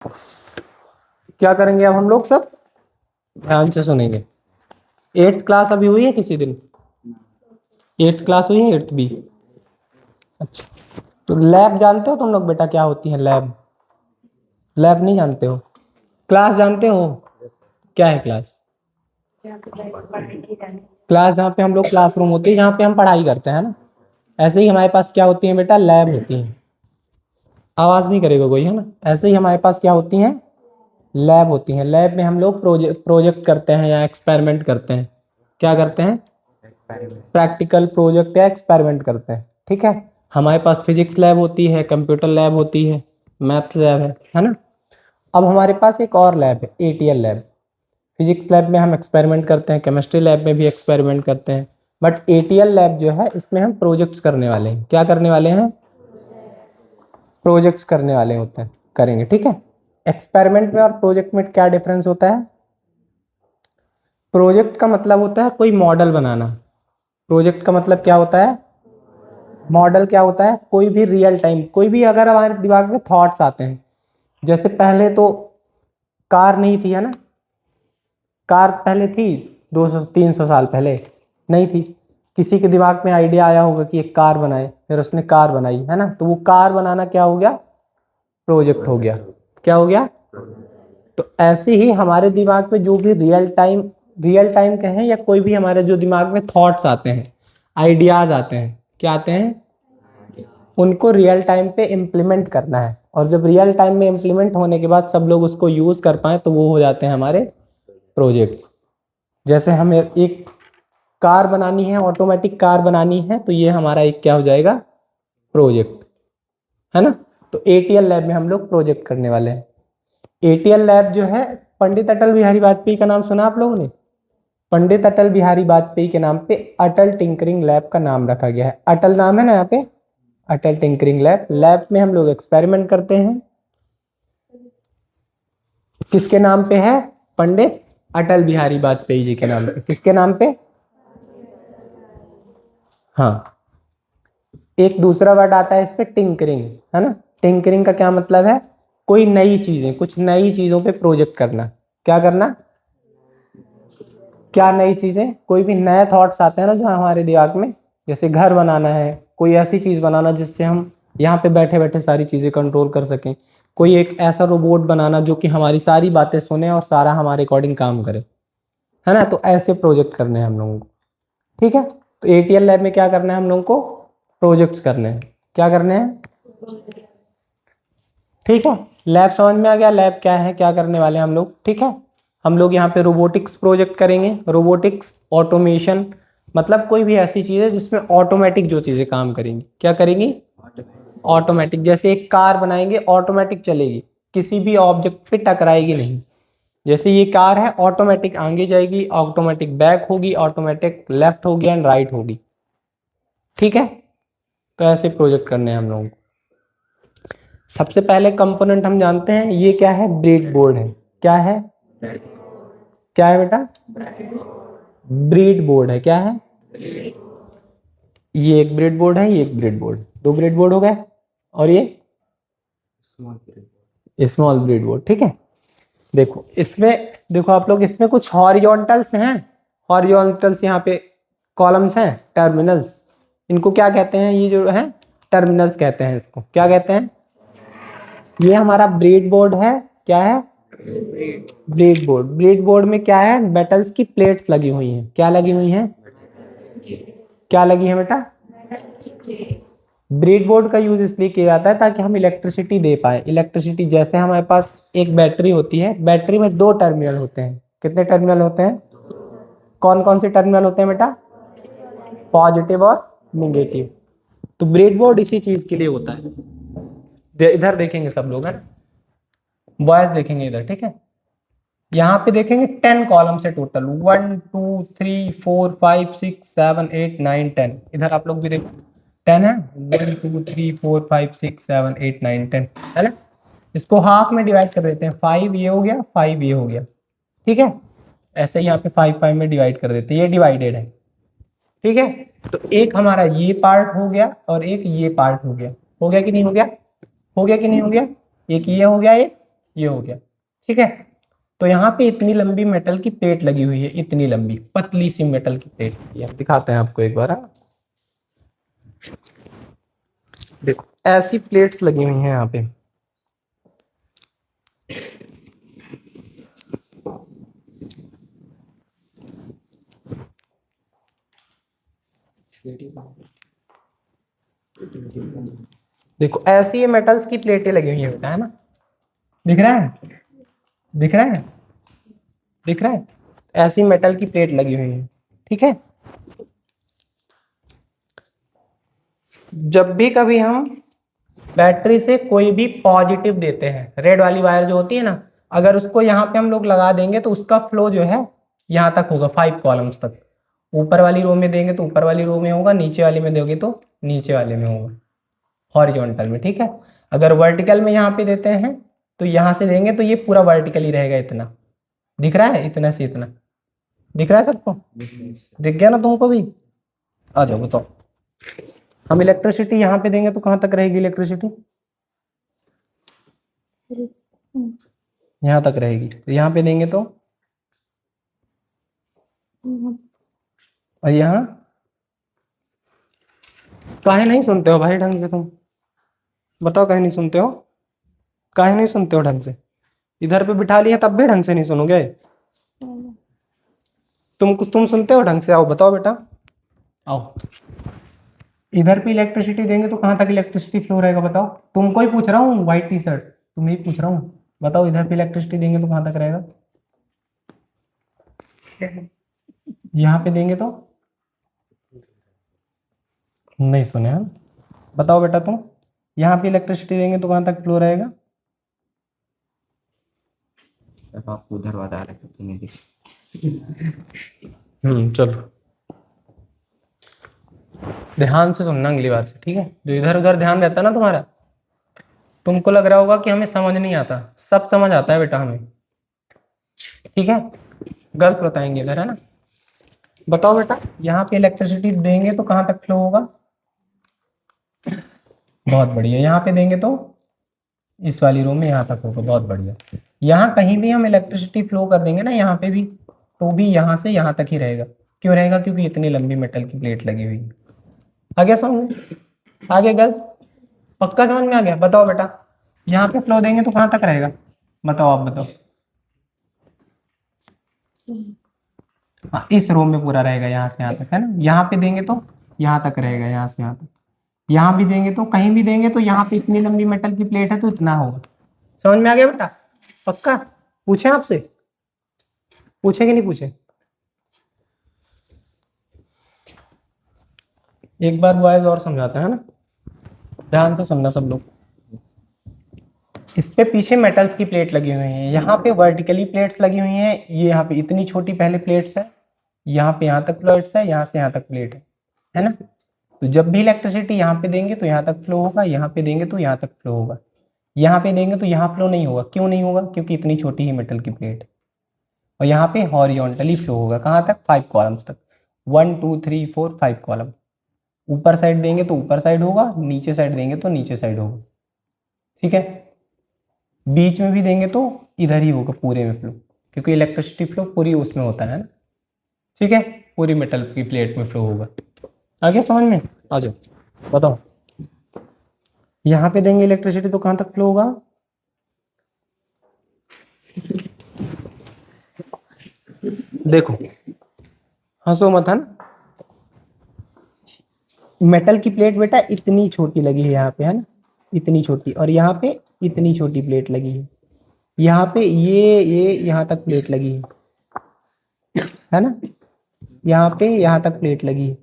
क्या करेंगे अब हम लोग सब ध्यान से सुनेंगे। 8th क्लास अभी हुई है किसी दिन? 8th क्लास हुई है, 8th बी। अच्छा, तो लैब जानते हो तुम लोग बेटा क्या होती है लैब? लैब नहीं जानते हो? क्लास जानते हो? क्या है क्लास? क्लास जहाँ पे हम लोग क्लासरूम होती है, जहाँ पे हम पढ़ाई करते हैं ना, ऐसे ही हमारे पास क्या होती है बेटा? लैब होती है। आवाज नहीं करेगा कोई, है ना? ऐसे ही हमारे पास क्या होती हैं? लैब होती हैं। लैब में हम लोग प्रोजेक्ट करते हैं या एक्सपेरिमेंट करते हैं। क्या करते हैं? प्रैक्टिकल प्रोजेक्ट या एक्सपेरिमेंट करते हैं। ठीक है। हमारे पास फिजिक्स लैब होती है, कंप्यूटर लैब होती है, मैथ लैब है ना? अब हमारे पास एक और लैब है, एटीएल लैब। फिजिक्स लैब में हम एक्सपेरिमेंट करते हैं, केमिस्ट्री लैब में भी एक्सपेरिमेंट करते हैं, बट एटीएल लैब जो है इसमें हम प्रोजेक्ट्स करने वाले हैं। क्या करने वाले हैं? प्रोजेक्ट्स करने वाले होते हैं, करेंगे। ठीक है। एक्सपेरिमेंट में और प्रोजेक्ट में क्या डिफरेंस होता है? प्रोजेक्ट का मतलब होता है कोई मॉडल बनाना। प्रोजेक्ट का मतलब क्या होता है? मॉडल क्या होता है? कोई भी रियल टाइम, कोई भी अगर हमारे दिमाग में थॉट्स आते हैं, जैसे पहले तो कार नहीं थी, है ना? कार पहले थी 200-300 साल पहले नहीं थी। किसी के दिमाग में आइडिया आया होगा कि एक कार बनाए, फिर उसने कार बनाई, है ना? तो वो कार बनाना क्या हो गया? प्रोजेक्ट हो गया। क्या हो गया? तो ऐसे ही हमारे दिमाग में जो भी रियल टाइम कहें या कोई भी हमारे जो दिमाग में थॉट्स आते हैं, आइडियाज आते हैं, क्या आते हैं? उनको रियल टाइम पे इम्प्लीमेंट करना है। और जब रियल टाइम में इम्प्लीमेंट होने के बाद सब लोग उसको यूज कर पाए तो वो हो जाते हैं हमारे प्रोजेक्ट्स। जैसे हमें एक कार बनानी है, ऑटोमेटिक कार बनानी है, तो ये हमारा एक क्या हो जाएगा? प्रोजेक्ट, है ना? तो एटीएल लैब में हम लोग प्रोजेक्ट करने वाले हैं। एटीएल लैब जो है, पंडित अटल बिहारी वाजपेयी का नाम सुना आप लोगों ने? पंडित अटल बिहारी वाजपेयी के नाम पे अटल टिंकरिंग लैब का नाम रखा गया है। अटल नाम है ना यहाँ पे, अटल टिंकरिंग लैब। लैब में हम लोग एक्सपेरिमेंट करते हैं। किसके नाम पे है? पंडित अटल बिहारी वाजपेयी जी के नाम पे। किसके नाम पे? हाँ। एक दूसरा वर्ड आता है इस पे, टिंकरिंग, है ना? टिंकरिंग का क्या मतलब है? कोई नई चीजें, कुछ नई चीजों पे प्रोजेक्ट करना। क्या करना? क्या नई चीजें? कोई भी नए थॉट्स आते हैं ना जो हमारे दिमाग में, जैसे घर बनाना है, कोई ऐसी चीज बनाना जिससे हम यहाँ पे बैठे बैठे सारी चीजें कंट्रोल कर सकें, कोई एक ऐसा रोबोट बनाना जो कि हमारी सारी बातें सुने और सारा हमारे अकॉर्डिंग काम करे, है ना? तो ऐसे प्रोजेक्ट करने हैं हम लोगों को। ठीक है। तो एटीएल लैब में क्या करना है हम लोगों को? प्रोजेक्ट्स करने हैं। क्या करने हैं? ठीक है। लैब समझ में आ गया? लैब क्या है, क्या करने वाले हैं हम लोग? ठीक है। हम लोग यहाँ पे रोबोटिक्स प्रोजेक्ट करेंगे। रोबोटिक्स, ऑटोमेशन, मतलब कोई भी ऐसी चीज है जिसमें ऑटोमेटिक जो चीजें काम करेंगी। क्या करेंगी? ऑटोमेटिक। जैसे एक कार बनाएंगे, ऑटोमेटिक चलेगी, किसी भी ऑब्जेक्ट पे टकराएगी नहीं। जैसे ये कार है, ऑटोमेटिक आगे जाएगी, ऑटोमेटिक बैक होगी, ऑटोमेटिक लेफ्ट होगी एंड राइट होगी। ठीक है। तो ऐसे प्रोजेक्ट करने हैं हम लोगों को। सबसे पहले कंपोनेंट हम जानते हैं, ये क्या है? ब्रेड बोर्ड है। क्या है? क्या है बेटा? ब्रेड बोर्ड है। क्या है? ये एक ब्रेड बोर्ड है, ये एक ब्रेड बोर्ड, दो ब्रेड बोर्ड हो गए। और ये स्मॉल ब्रेड बोर्ड। ठीक है। देखो इसमें, देखो आप लोग, इसमें कुछ हॉरिजॉन्टल्स हैं। हॉरिजॉन्टल्स यहाँ पे कॉलम्स हैं, टर्मिनल्स। इनको क्या कहते हैं? ये जो है टर्मिनल्स कहते हैं। इसको क्या कहते हैं? ये हमारा ब्रेड बोर्ड है। क्या है? Bread board. ब्रेड बोर्ड में क्या है? मेटल्स की प्लेट्स लगी हुई हैं। क्या लगी हुई हैं? क्या लगी है बेटा? ब्रेड बोर्ड का यूज इसलिए किया जाता है ताकि हम इलेक्ट्रिसिटी दे पाए। इलेक्ट्रिसिटी, जैसे हमारे पास एक बैटरी होती है, बैटरी में दो टर्मिनल होते हैं। कितने टर्मिनल होते हैं? कौन कौन से टर्मिनल होते हैं बेटा? पॉजिटिव और निगेटिव। तो ब्रेड बोर्ड इसी चीज के लिए होता है। इधर देखेंगे सब लोग, है बॉयज देखेंगे इधर। ठीक है। यहाँ पे देखेंगे 10 कॉलम्स है टोटल, 1 2 3 4 5 6 7 8 9 10। इधर आप लोग भी देखो 10 है, 1 2 3 4 5 6 7 8 9 10, है ना? इसको हाफ में डिवाइड कर देते हैं, 5 ये हो गया, 5 ये हो गया। ठीक है। ऐसे ही यहाँ पे 5 5 में डिवाइड कर देते हैं, ये डिवाइडेड है। ठीक है। तो एक हमारा ये पार्ट हो गया और एक ये पार्ट हो गया। हो गया कि नहीं हो गया? हो गया कि नहीं हो गया? एक ये हो गया, एक ये हो गया, ठीक है। तो यहाँ पे इतनी लंबी मेटल की प्लेट लगी हुई है, इतनी लंबी पतली सी मेटल की प्लेट, ये हम दिखाते हैं आपको एक बार। हाँ? देखो ऐसी प्लेट्स लगी हुई हैं यहाँ पे, देखो ऐसी ये मेटल्स की प्लेटें लगी हुई है बेटा, है ना, दिख रहा है, दिख रहा है, दिख रहा है, ऐसी मेटल की प्लेट लगी हुई है, ठीक है। जब भी कभी हम बैटरी से कोई भी पॉजिटिव देते हैं, रेड वाली वायर जो होती है ना, अगर उसको यहाँ पे हम लोग लगा देंगे तो उसका फ्लो जो है यहाँ तक होगा, 5 कॉलम्स तक। ऊपर वाली रो में देंगे तो ऊपर वाली रो में होगा, नीचे वाली में दोगे तो नीचे वाले में होगा, हॉरिजॉन्टल में, ठीक है। अगर वर्टिकल में यहाँ पे देते हैं तो यहाँ से देंगे तो ये पूरा वर्टिकल ही रहेगा, इतना दिख रहा है, इतना से इतना दिख रहा है सबको, दिख गया ना तुमको भी। आ जाओ बताओ, हम इलेक्ट्रिसिटी यहाँ पे देंगे तो कहाँ तक रहेगी इलेक्ट्रिसिटी, यहाँ तक रहेगी। तो यहाँ पे देंगे तो, और यहाँ, काहे नहीं सुनते हो भाई ढंग से तुम, बताओ काहे नहीं सुनते हो, काहे नहीं सुनते हो ढंग से, इधर पे बिठा लिया तब भी ढंग से नहीं सुनोगे, तुम सुनते हो ढंग से, आओ बताओ बेटा, आओ। इधर पे इलेक्ट्रिसिटी देंगे तो कहाँ तक इलेक्ट्रिसिटी फ्लो रहेगा बताओ, तुमको ही पूछ रहा हूँ, व्हाइट टी शर्ट तुम्हें ही पूछ रहा हूँ, बताओ इधर पे इलेक्ट्रिसिटी देंगे तो कहाँ तक रहेगा, यहाँ पे देंगे तो, नहीं सुने हम, बताओ बेटा तुम, यहाँ पे इलेक्ट्रिसिटी देंगे तो कहाँ तक फ्लो रहेगा, आपको उधर बता रहे थे तुम्हें दिख। चलो ध्यान से सुनना अगली बार से, ठीक है। जो इधर उधर ध्यान रहता है ना तुम्हारा, तुमको लग रहा होगा कि हमें समझ नहीं आता, सब समझ आता है बेटा हमें, ठीक है। गर्ल्स बताएंगे इधर, है ना, बताओ बेटा, यहाँ पे इलेक्ट्रिसिटी देंगे तो कहाँ तक फ्लो होगा, बहुत बढ़िया, यहाँ पे देंगे तो इस वाली रो में यहाँ तक होगा, बहुत बढ़िया। यहाँ कहीं भी हम इलेक्ट्रिसिटी फ्लो कर देंगे ना, यहाँ पे भी, तो भी यहाँ से यहाँ तक ही रहेगा, क्यों रहेगा, क्योंकि इतनी लंबी मेटल की प्लेट लगी हुई है। आगे समझ में, आगे गर्ल्स पक्का समझ में आ गया, बताओ बेटा, यहाँ पे फ्लो देंगे तो कहाँ तक रहेगा, बताओ आप बताओ, हाँ इस रो में पूरा रहेगा, यहाँ से यहाँ तक, है ना। यहाँ पे देंगे तो यहाँ तक रहेगा, यहाँ से यहाँ तक, यहाँ भी देंगे तो, कहीं भी देंगे तो यहाँ पे इतनी लंबी मेटल की प्लेट है तो इतना होगा, समझ में आ गया बेटा, पक्का। पूछे आपसे, पूछे कि नहीं पूछे, एक बार बॉयज और समझाते हैं ना, ध्यान से सुनना सब लोग। इस पे पीछे मेटल्स की प्लेट लगी हुई है, यहाँ पे वर्टिकली प्लेट्स लगी हुई हैं, ये यहाँ पे इतनी छोटी पहले प्लेट्स है, यहाँ पे यहाँ तक प्लेट्स है, यहाँ से यहाँ तक प्लेट है ना। तो जब भी इलेक्ट्रिसिटी यहाँ पे देंगे तो यहाँ तक फ्लो होगा, यहाँ पे देंगे तो यहाँ तक फ्लो होगा, यहाँ पे देंगे तो यहाँ फ्लो नहीं होगा, क्यों नहीं होगा, क्योंकि इतनी छोटी ही मेटल की प्लेट है। और यहाँ पे हॉरिजॉन्टली फ्लो होगा, कहाँ तक, 5 कॉलम्स तक, 1 2 3 4 5 कॉलम। ऊपर साइड देंगे तो ऊपर साइड होगा, नीचे साइड देंगे तो नीचे साइड होगा, ठीक है। बीच में भी देंगे तो इधर ही होगा पूरे में फ्लो, क्योंकि इलेक्ट्रिसिटी फ्लो पूरी उसमें होता है ना, ठीक है, पूरी मेटल की प्लेट में फ्लो होगा। आगे समझ में आ जाओ, बताओ, यहाँ पे देंगे इलेक्ट्रिसिटी तो कहाँ तक फ्लो होगा, देखो हंसो मत, है ना, मेटल की प्लेट बेटा इतनी छोटी लगी है यहाँ पे, है ना, इतनी छोटी, और यहाँ पे इतनी छोटी प्लेट लगी है, यहाँ पे ये यहाँ तक प्लेट लगी है ना, यहाँ पे यहाँ तक प्लेट लगी है।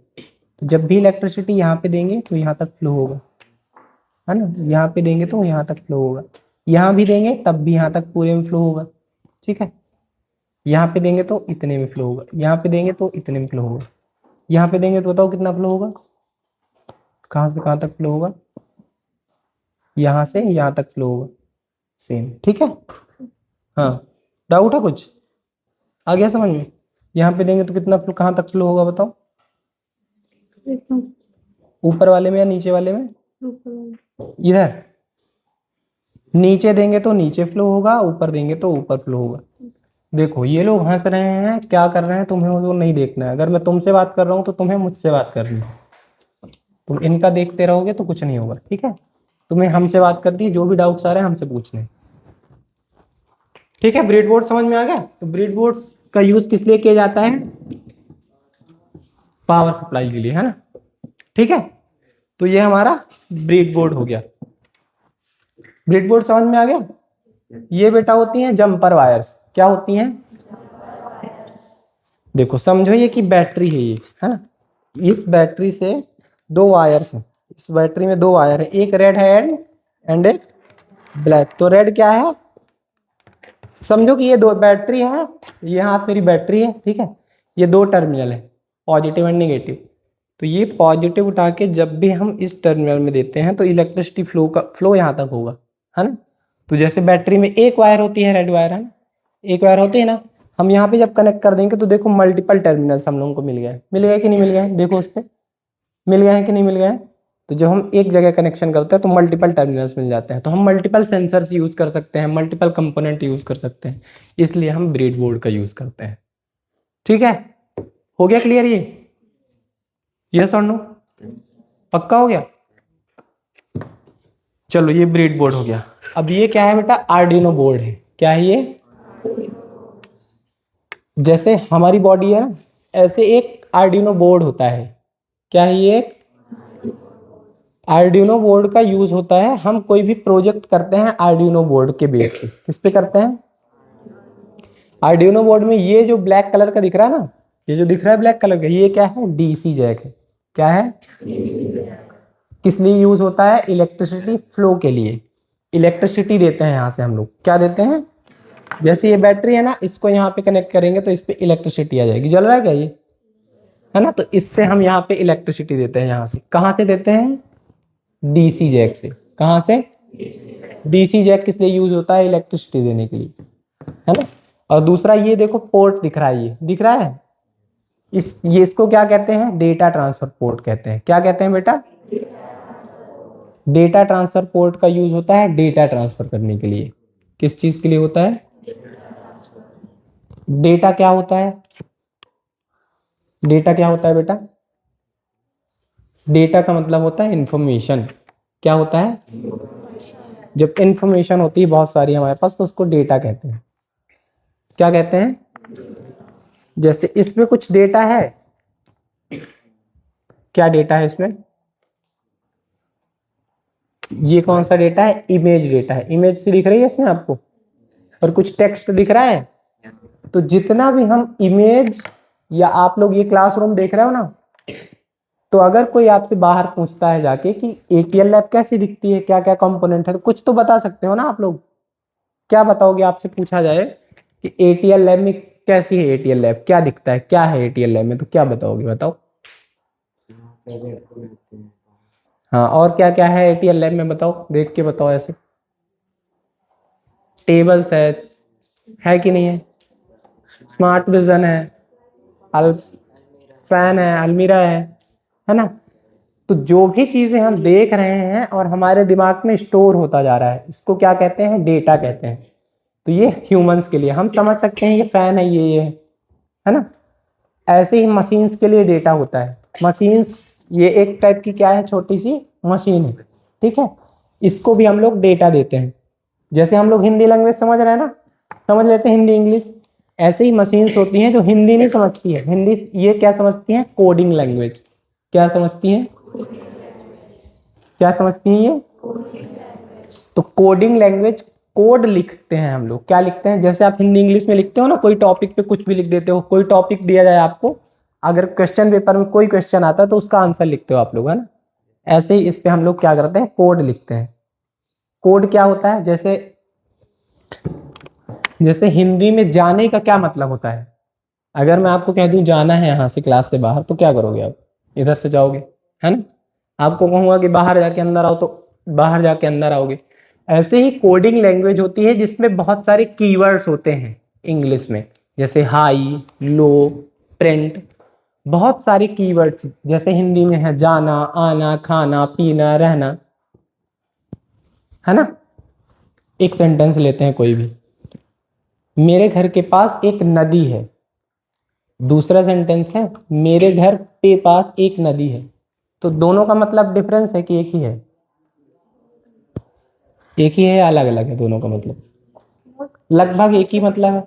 तो जब भी इलेक्ट्रिसिटी यहाँ पे देंगे तो यहाँ तक फ्लो होगा, है ना, यहाँ पे देंगे तो यहाँ तक फ्लो होगा, यहाँ भी देंगे तब भी यहाँ तक पूरे में फ्लो होगा, ठीक है। यहाँ पे देंगे तो इतने में फ्लो होगा, यहाँ पे देंगे तो इतने में फ्लो होगा, यहाँ पे देंगे तो बताओ कितना फ्लो होगा, कहाँ से कहाँ तक फ्लो होगा, यहाँ से यहाँ तक फ्लो होगा, सेम, ठीक है। हाँ डाउट है कुछ, आ गया समझ में, यहाँ पे देंगे तो कितना फ्लो, कहाँ तक फ्लो होगा बताओ, ऊपर वाले में या नीचे वाले में, इधर नीचे देंगे तो नीचे फ्लो होगा, ऊपर देंगे तो ऊपर फ्लो होगा। देखो ये लोग हंस रहे हैं, क्या कर रहे हैं तुम्हें वो नहीं देखना है। अगर मैं तुमसे बात कर रहा हूँ तो तुम्हें मुझसे बात करनी है। तुम इनका देखते रहोगे तो कुछ नहीं होगा, ठीक है। तुम्हें हमसे बात करनी है, जो भी डाउट्स आ रहे हैं हमसे पूछने हैं। ठीक है, ब्रेडबोर्ड समझ में आ गया। तो ब्रेडबोर्ड का यूज किस लिए किया जाता है? पावर सप्लाई के लिए, है ना। ठीक है, तो ये हमारा ब्रेडबोर्ड हो गया। ब्रेडबोर्ड समझ में आ गया। ये बेटा होती हैं जम्पर वायर्स। क्या होती हैं? देखो समझो ये कि बैटरी है ये, है ना। इस बैटरी से दो वायर्स हैं, इस बैटरी में दो वायर है, एक रेड है एंड एक ब्लैक। तो रेड क्या है? समझो कि ये दो बैटरी है, ये हाथ मेरी बैटरी है, ठीक है। ये दो टर्मिनल है, पॉजिटिव एंड नेगेटिव। तो ये पॉजिटिव उठा के जब भी हम इस टर्मिनल में देते हैं तो इलेक्ट्रिसिटी फ्लो यहाँ तक होगा, है ना। तो जैसे बैटरी में एक वायर होती है, रेड वायर, है ना, एक वायर होती है ना। हम यहाँ पे जब कनेक्ट कर देंगे तो देखो मल्टीपल टर्मिनल्स हम लोगों को मिल गए कि नहीं मिल गए? देखो उस पर मिल गए हैं कि नहीं मिल गए हैं? तो जब हम एक जगह कनेक्शन करते हैं तो मल्टीपल टर्मिनल्स मिल जाते हैं, तो हम मल्टीपल सेंसर्स यूज कर सकते हैं, मल्टीपल कंपोनेंट यूज कर सकते हैं, इसलिए हम ब्रेडबोर्ड का यूज करते हैं। ठीक है, हो गया क्लियर ये? यस और नो? पक्का हो गया? चलो ये ब्रेडबोर्ड हो गया। अब ये क्या है बेटा? आर्डिनो बोर्ड है। क्या है ये? जैसे हमारी बॉडी है ना, ऐसे एक आर्डिनो बोर्ड होता है। क्या है ये? एक आर्डिनो बोर्ड का यूज होता है, हम कोई भी प्रोजेक्ट करते हैं आर्डिनो बोर्ड के बेस पे। किस पे करते हैं? आर्डिनो बोर्ड में ये जो ब्लैक कलर का दिख रहा है ना, ये जो दिख रहा है ब्लैक कलर का, ये क्या है? डीसी जैक है। क्या है? किस लिए यूज होता है? इलेक्ट्रिसिटी फ्लो के लिए। इलेक्ट्रिसिटी देते हैं यहाँ से हम लोग। क्या देते हैं? जैसे ये बैटरी है ना, इसको यहाँ पे कनेक्ट करेंगे तो इस पे इलेक्ट्रिसिटी आ जाएगी। जल रहा है क्या ये? है ना, तो इससे हम यहाँ पे इलेक्ट्रिसिटी देते हैं। यहाँ से कहाँ से देते हैं? डीसी जैक से। कहाँ से? डीसी जैक किस लिए यूज होता है? इलेक्ट्रिसिटी देने के लिए, है ना। और दूसरा ये देखो पोर्ट दिख रहा है, ये दिख रहा है, ये इसको क्या कहते हैं? डेटा ट्रांसफर पोर्ट कहते हैं। क्या कहते हैं बेटा? डेटा ट्रांसफर पोर्ट का यूज होता है डेटा ट्रांसफर करने के लिए। किस चीज के लिए होता है? डेटा क्या होता है? डेटा क्या होता है बेटा? डेटा का मतलब होता है इंफॉर्मेशन। क्या होता है? जब इंफॉर्मेशन होती है बहुत सारी हमारे पास तो उसको डेटा कहते हैं। क्या कहते हैं? जैसे इसमें कुछ डेटा है। क्या डेटा है इसमें? ये कौन सा डेटा है? इमेज डेटा है। इमेज से दिख रही है इसमें आपको, और कुछ टेक्स्ट दिख रहा है। तो जितना भी हम इमेज, या आप लोग ये क्लासरूम देख रहे हो ना, तो अगर कोई आपसे बाहर पूछता है जाके कि एटीएल लैब कैसी दिखती है, क्या क्या कंपोनेंट है, तो कुछ तो बता सकते हो ना आप लोग। क्या बताओगे? आपसे पूछा जाए कि एटीएल लैब में कैसी है, एटीएल लैब क्या दिखता है, क्या है एटीएल लैब में, तो क्या बताओगे? बताओ। हाँ, और क्या क्या है एटीएल लैब में? बताओ, देख के बताओ ऐसे। टेबल्स है कि नहीं है? स्मार्ट विजन है, फैन है, अलमीरा है ना। तो जो भी चीजें हम देख रहे हैं और हमारे दिमाग में स्टोर होता जा रहा है, इसको क्या कहते हैं? डेटा कहते हैं। तो ये ह्यूमंस के लिए हम समझ सकते हैं, ये फैन है, ये है ना। ऐसे ही मशीन्स के लिए डेटा होता है। मशीन्स ये एक टाइप की क्या है? छोटी सी मशीन है, ठीक है। इसको भी हम लोग डेटा देते हैं। जैसे हम लोग हिंदी लैंग्वेज समझ रहे हैं ना, समझ लेते हैं हिंदी इंग्लिश, ऐसे ही मशीन्स होती हैं जो हिंदी नहीं समझती है। हिंदी ये क्या समझती हैं? Coding language. क्या समझती हैं? क्या समझती हैं ये? तो कोडिंग लैंग्वेज, कोड लिखते हैं हम लोग। क्या लिखते हैं? जैसे आप हिंदी इंग्लिश में लिखते हो ना, कोई टॉपिक पे कुछ भी लिख देते हो। कोई टॉपिक दिया जाए आपको, अगर क्वेश्चन पेपर में कोई क्वेश्चन आता है तो उसका आंसर लिखते हो आप लोग, है ना। ऐसे ही इस पे हम लोग क्या करते हैं? कोड लिखते हैं। कोड क्या होता है? जैसे जैसे हिंदी में जाने का क्या मतलब होता है? अगर मैं आपको कह दूं जाना है यहाँ से क्लास से बाहर, तो क्या करोगे आप? इधर से जाओगे, है ना। आपको कहूंगा कि बाहर जाके अंदर आओ, तो बाहर जाके अंदर आओगे। ऐसे ही कोडिंग लैंग्वेज होती है जिसमें बहुत सारे कीवर्ड्स होते हैं इंग्लिश में, जैसे हाई, लो, प्रिंट, बहुत सारे कीवर्ड्स। जैसे हिंदी में है जाना, आना, खाना, पीना, रहना, है ना। एक सेंटेंस लेते हैं कोई भी, मेरे घर के पास एक नदी है। दूसरा सेंटेंस है मेरे घर के पास एक नदी है। तो दोनों का मतलब डिफरेंस है कि एक ही है? एक ही है या अलग अलग है दोनों का मतलब? लगभग एक ही मतलब है।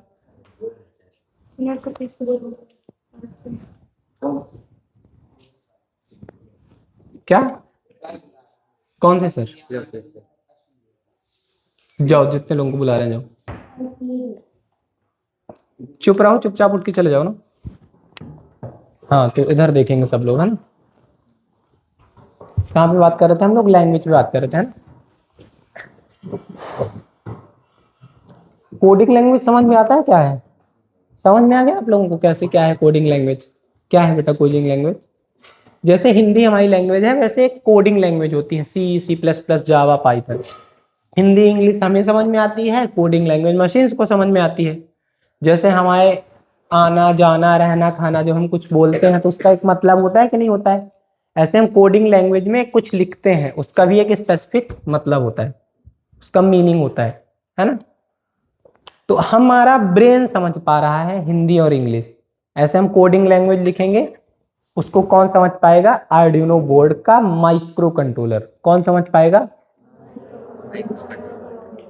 क्या? कौन से सर? जाओ, जितने लोगों को बुला रहे हैं जाओ। चुप रहो, चुपचाप उठ के चले जाओ ना। हाँ, तो इधर देखेंगे सब लोग, है ना? कहाँ पे बात कर रहे थे हम लोग? लैंग्वेज पे बात कर रहे थे, है ना? कोडिंग लैंग्वेज समझ में आता है क्या है? समझ में आ गया आप लोगों को कैसे क्या है कोडिंग लैंग्वेज? क्या है बेटा कोडिंग लैंग्वेज? जैसे हिंदी हमारी लैंग्वेज है, वैसे एक कोडिंग लैंग्वेज होती है, सी, सी प्लस प्लस, जावा, पाइथन। हिंदी इंग्लिश हमें समझ में आती है, कोडिंग लैंग्वेज मशीन्स को समझ में आती है। जैसे हमारे आना जाना रहना खाना, जब हम कुछ बोलते हैं तो उसका एक मतलब होता है कि नहीं होता है? ऐसे हम कोडिंग लैंग्वेज में कुछ लिखते हैं, उसका भी एक स्पेसिफिक मतलब होता है, उसका मीनिंग होता है ना? तो हमारा ब्रेन समझ पा रहा है हिंदी और इंग्लिश। ऐसे हम कोडिंग लैंग्वेज लिखेंगे, उसको कौन समझ पाएगा? आर्डिनो बोर्ड का माइक्रो कंट्रोलर। कौन समझ पाएगा?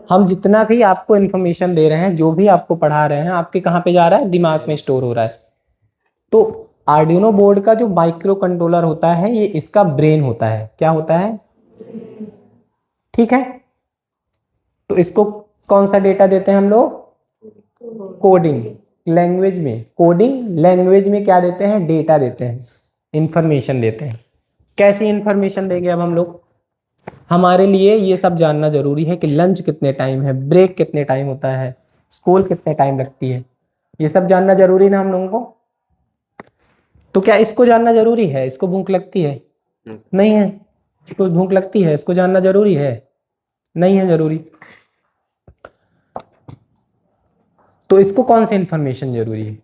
हम जितना भी आपको इन्फॉर्मेशन दे रहे हैं, जो भी आपको पढ़ा रहे हैं, आपके कहाँ पे जा रहा है? दिमाग में स्टोर हो रहा है। तो आर्डिनो बोर्ड का जो माइक्रो कंट्रोलर होता है, ये इसका ब्रेन होता है। क्या होता है? ठीक है। तो इसको कौन सा डेटा देते हैं हम लोग? कोडिंग लैंग्वेज में। कोडिंग लैंग्वेज में क्या देते हैं? डेटा देते हैं, इंफॉर्मेशन देते हैं। कैसी इंफॉर्मेशन देंगे अब हम लोग? हमारे लिए ये सब जानना जरूरी है कि लंच कितने टाइम है, ब्रेक कितने टाइम होता है, स्कूल कितने टाइम लगती है। ये सब जानना जरूरी ना हम लोगों को? तो क्या इसको जानना जरूरी है? इसको भूख लगती है? नहीं है। इसको भूख लगती है, इसको जानना जरूरी है? नहीं है जरूरी। तो इसको कौन सी इंफॉर्मेशन जरूरी है?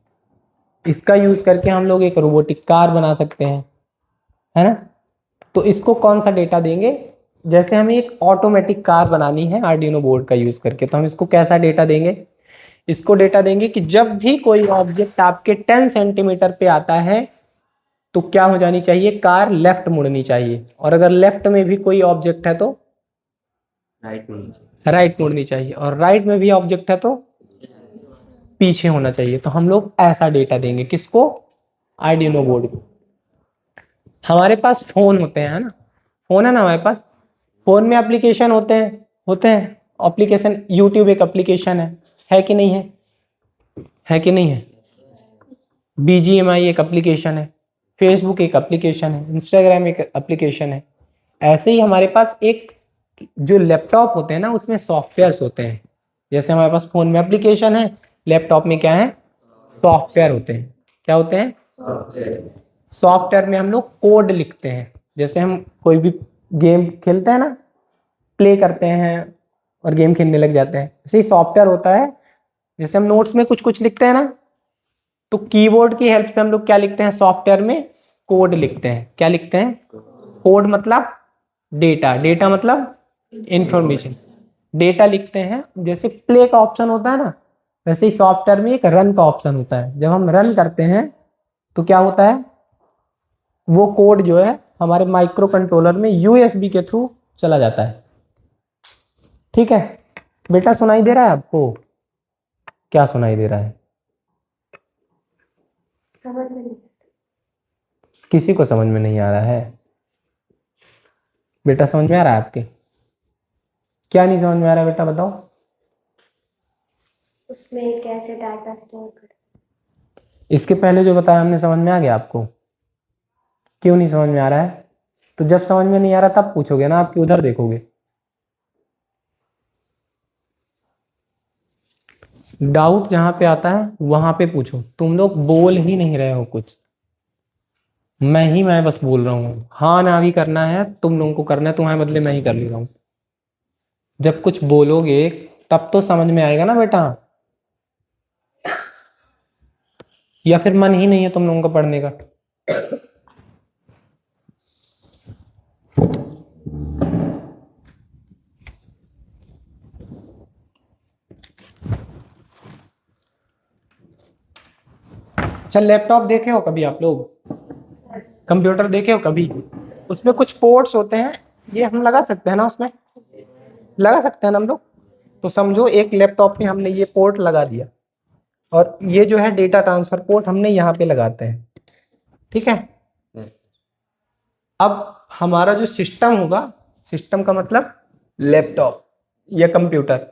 इसका यूज करके हम लोग एक रोबोटिक कार बना सकते हैं, है ना? तो इसको कौन सा डेटा देंगे? जैसे हमें एक ऑटोमेटिक कार बनानी है आर्डिनो बोर्ड का यूज करके, तो हम इसको कैसा डेटा देंगे? इसको डेटा देंगे कि जब भी कोई ऑब्जेक्ट आपके 10 सेंटीमीटर पे आता है तो क्या हो जानी चाहिए? कार लेफ्ट मुड़नी चाहिए। और अगर लेफ्ट में भी कोई ऑब्जेक्ट है तो राइट मुड़नी चाहिए। और राइट में भी ऑब्जेक्ट है तो पीछे होना चाहिए। तो हम लोग ऐसा डेटा देंगे किसको? आर्डिनो बोर्ड को। हमारे पास फोन होते हैं, है ना? फोन है ना हमारे पास? फोन में एप्लीकेशन होते हैं एप्लीकेशन। यूट्यूब एक एप्लीकेशन है कि नहीं है? है कि नहीं है? BGMI एक एप्लीकेशन है, फेसबुक एक एप्लीकेशन है, इंस्टाग्राम एक एप्लीकेशन है। ऐसे ही हमारे पास एक जो लैपटॉप होते हैं ना, उसमें सॉफ्टवेयर्स होते हैं। जैसे हमारे पास फोन में एप्लीकेशन है, लैपटॉप में क्या है? सॉफ्टवेयर होते हैं। क्या होते हैं? सॉफ्टवेयर में हम लोग कोड लिखते हैं। जैसे हम कोई भी गेम खेलते हैं ना, प्ले करते हैं और गेम खेलने लग जाते हैं, ऐसे ही सॉफ्टवेयर होता है। जैसे हम नोट्स में कुछ कुछ लिखते हैं ना, तो कीबोर्ड की हेल्प से हम लोग क्या लिखते हैं? सॉफ्टवेयर में कोड लिखते हैं। क्या लिखते हैं? कोड मतलब डेटा, डेटा मतलब इंफॉर्मेशन। डेटा लिखते हैं। जैसे प्ले का ऑप्शन होता है ना, वैसे ही सॉफ्टवेयर में एक रन का ऑप्शन होता है। जब हम रन करते हैं तो क्या होता है? वो कोड जो है हमारे माइक्रो कंट्रोलर में USB के थ्रू चला जाता है। ठीक है बेटा, सुनाई दे रहा है आपको? क्या सुनाई दे रहा है? किसी को समझ में नहीं आ रहा है? बेटा समझ में आ रहा है आपके? क्या नहीं समझ में आ रहा है बेटा बताओ? उसमें कैसे डाटा स्टोर कर? इसके पहले जो बताया हमने, समझ में आ गया आपको? क्यों नहीं समझ में आ रहा है? तो जब समझ में नहीं आ रहा तब पूछोगे ना, आपकी उधर देखोगे। डाउट जहां पे आता है वहां पे पूछो। तुम लोग बोल ही नहीं रहे हो कुछ, मैं बस बोल रहा हूँ। हाँ ना भी करना है तुम लोगों को करना है, तुम्हारे बदले मैं ही कर ले रहा हूँ। जब कुछ बोलोगे तब तो समझ में आएगा ना बेटा। या फिर मन ही नहीं है तुम लोगों का पढ़ने का? अच्छा, लैपटॉप देखे हो कभी आप लोग? कंप्यूटर देखे हो कभी? उसमें कुछ पोर्ट्स होते हैं, ये हम लगा सकते हैं ना, उसमें लगा सकते हैं ना हम लोग। तो समझो एक लैपटॉप में हमने ये पोर्ट लगा दिया, और ये जो है डेटा ट्रांसफर पोर्ट हमने यहाँ पे लगाते हैं, ठीक है। Yes. अब हमारा जो सिस्टम होगा, सिस्टम का मतलब लैपटॉप या कंप्यूटर।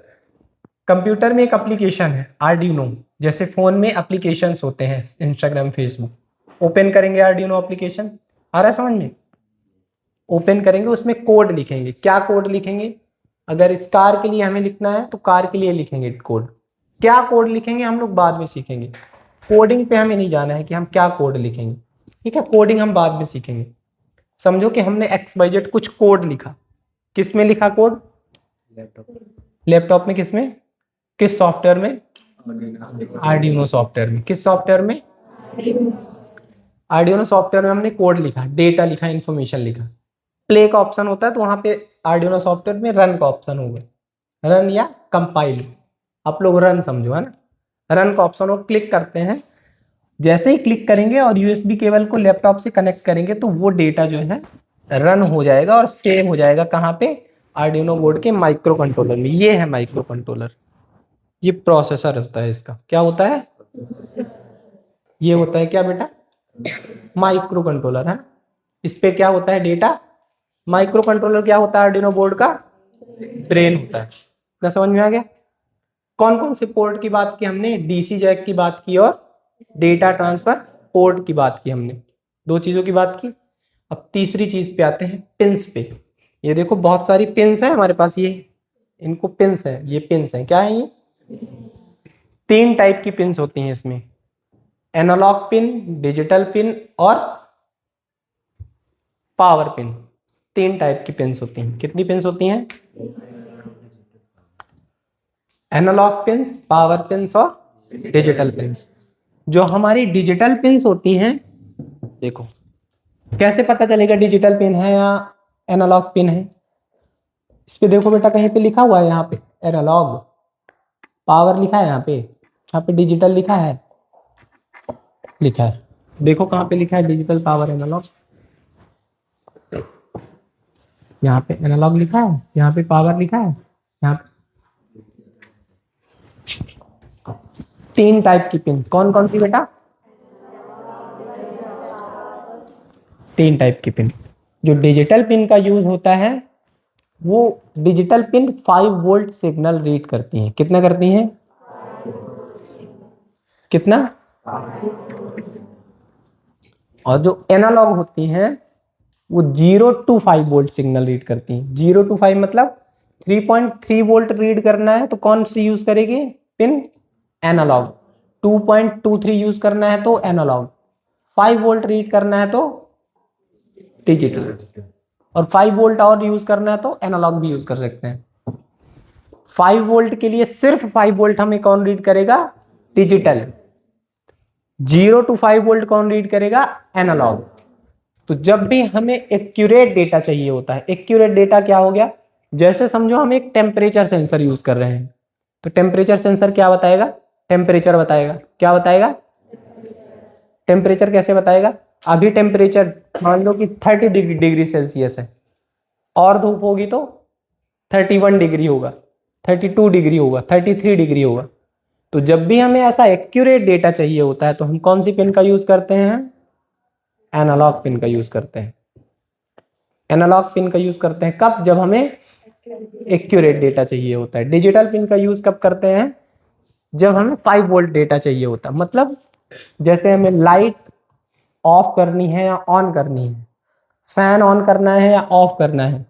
कंप्यूटर में एक एप्लीकेशन है आर्डिनो, जैसे फोन में एप्लीकेशंस होते हैं इंस्टाग्राम, फेसबुक। ओपन करेंगे आर्डिनो एप्लीकेशन, आ रहा है समझ में? ओपन करेंगे, उसमें कोड लिखेंगे। क्या कोड लिखेंगे? अगर इस कार के लिए हमें लिखना है तो कार के लिए लिखेंगे कोड। क्या कोड लिखेंगे हम लोग बाद में सीखेंगे। कोडिंग पे हमें नहीं जाना है कि हम क्या कोड लिखेंगे, ठीक है, कोडिंग हम बाद में सीखेंगे। समझो कि हमने XYZ कुछ कोड लिखा। किस में लिखा कोड? लैपटॉप में। किस में? किस सॉफ्टवेयर में? आर्डिनो सॉफ्टवेयर में। किस सॉफ्टवेयर में? आर्डिनो सॉफ्टवेयर में हमने कोड लिखा, डेटा लिखा, इंफॉर्मेशन लिखा। प्ले का ऑप्शन होता है तो वहां पे आर्डिनो सॉफ्टवेयर में रन का ऑप्शन होगा, रन या कंपाइल। आप लोग रन समझो, है ना। रन का ऑप्शन हो, क्लिक करते हैं। जैसे ही क्लिक करेंगे और USB केबल को लैपटॉप से कनेक्ट करेंगे तो वो डेटा जो है रन हो जाएगा और सेव हो जाएगा। कहाँ पे? आर्डिनो बोर्ड के माइक्रो कंट्रोलर में। ये है माइक्रो कंट्रोलर, ये प्रोसेसर होता है इसका। क्या होता है? ये होता है क्या बेटा? माइक्रो कंट्रोलर, है ना। इस पे क्या होता है? डेटा। माइक्रो कंट्रोलर क्या होता है? आर्डिनो बोर्ड का ब्रेन होता है। क्या समझ में आ गया? कौन कौन से पोर्ट की बात की हमने? DC जैक की बात की और डेटा ट्रांसफर पोर्ट की बात की हमने, दो चीजों की बात की। अब तीसरी चीज पे आते हैं, पिंस पे। ये देखो बहुत सारी पिंस है हमारे पास, ये इनको पिंस है, ये पिंस है। क्या है ये? 3 टाइप की पिंस होती हैं इसमें, एनालॉग पिन, डिजिटल पिन और पावर पिन। 3 टाइप की पिंस होती हैं। कितनी पिंस होती हैं? एनालॉग पिंस, पावर पिंस और डिजिटल पिंस। जो हमारी डिजिटल पिंस होती हैं, देखो कैसे पता चलेगा डिजिटल पिन है या एनालॉग पिन है? इस पे देखो बेटा, कहीं पे लिखा हुआ है, यहाँ पे एनालॉग, पावर लिखा है, यहाँ पे डिजिटल लिखा है, लिखा है। देखो कहाँ पे लिखा है डिजिटल, पावर, एनालॉग। यहाँ पे एनालॉग लिखा है, यहाँ पे पावर लिखा है, यहाँ पे 3 टाइप की पिन। कौन कौन सी बेटा? 3 टाइप की पिन। जो डिजिटल पिन का यूज होता है, वो digital pin 5 volt signal read करती हैं। कितना करती हैं? कितना? और जो एनालॉग होती हैं वो 0 to 5 वोल्ट सिग्नल रीड करती हैं। 0 to 5 मतलब 3.3 वोल्ट रीड करना है तो कौन सी यूज करेगी पिन? एनालॉग। 2.23 यूज करना है तो एनालॉग। 5 वोल्ट रीड करना है तो डिजिटल। और 5 वोल्ट और यूज करना है तो एनालॉग भी यूज कर सकते हैं। 5 वोल्ट के लिए सिर्फ 5 वोल्ट हमें कौन रीड करेगा? डिजिटल। 0 to 5 वोल्ट कौन रीड करेगा? एनालॉग। तो जब भी हमें एक्यूरेट डेटा चाहिए होता है, एक्यूरेट डेटा क्या हो गया? जैसे समझो हम एक टेम्परेचर सेंसर यूज कर रहे हैं, तो टेम्परेचर सेंसर क्या बताएगा? टेम्परेचर बताएगा। क्या बताएगा? टेम्परेचर कैसे बताएगा? अभी टेम्परेचर मान लो कि 30 डिग्री सेल्सियस है, और धूप होगी तो 31 डिग्री होगा, 32 डिग्री होगा, 33 डिग्री होगा। तो जब भी हमें ऐसा एक्यूरेट डेटा चाहिए होता है तो हम कौन सी पिन का यूज करते हैं? एनालॉग पिन का यूज करते हैं। एनालॉग पिन का यूज करते हैं कब? जब हमें एक्यूरेट डेटा चाहिए होता है। डिजिटल पिन का यूज कब करते हैं? जब हमें 5 वोल्ट डेटा चाहिए होता है। मतलब जैसे हमें लाइट ऑफ करनी है या ऑन करनी है, फैन ऑन करना है या ऑफ करना है,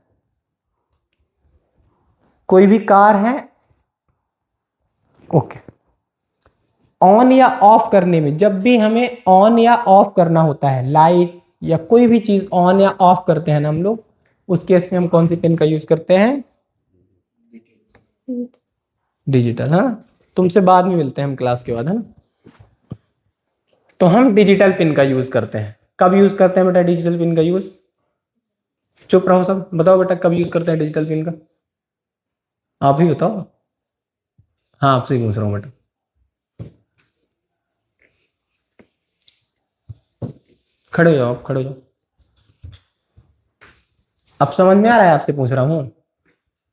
कोई भी कार है, ओके, ऑन या ऑफ करने में, जब भी हमें ऑन या ऑफ करना होता है, लाइट या कोई भी चीज ऑन या ऑफ करते हैं ना हम लोग, उस केस में हम कौन सी पिन का यूज करते हैं? डिजिटल। हाँ, तुमसे बाद में मिलते हैं हम क्लास के बाद, है ना। तो हम डिजिटल पिन का यूज करते हैं। कब यूज करते हैं बेटा डिजिटल पिन का यूज? चुप रहो सब, बताओ बेटा कब यूज करते हैं डिजिटल पिन का? आप ही बताओ। हाँ, आपसे ही पूछ रहा हूँ बेटा। खड़े हो जाओ, खड़े हो जाओ। अब समझ में आ रहा है? आपसे पूछ रहा हूँ,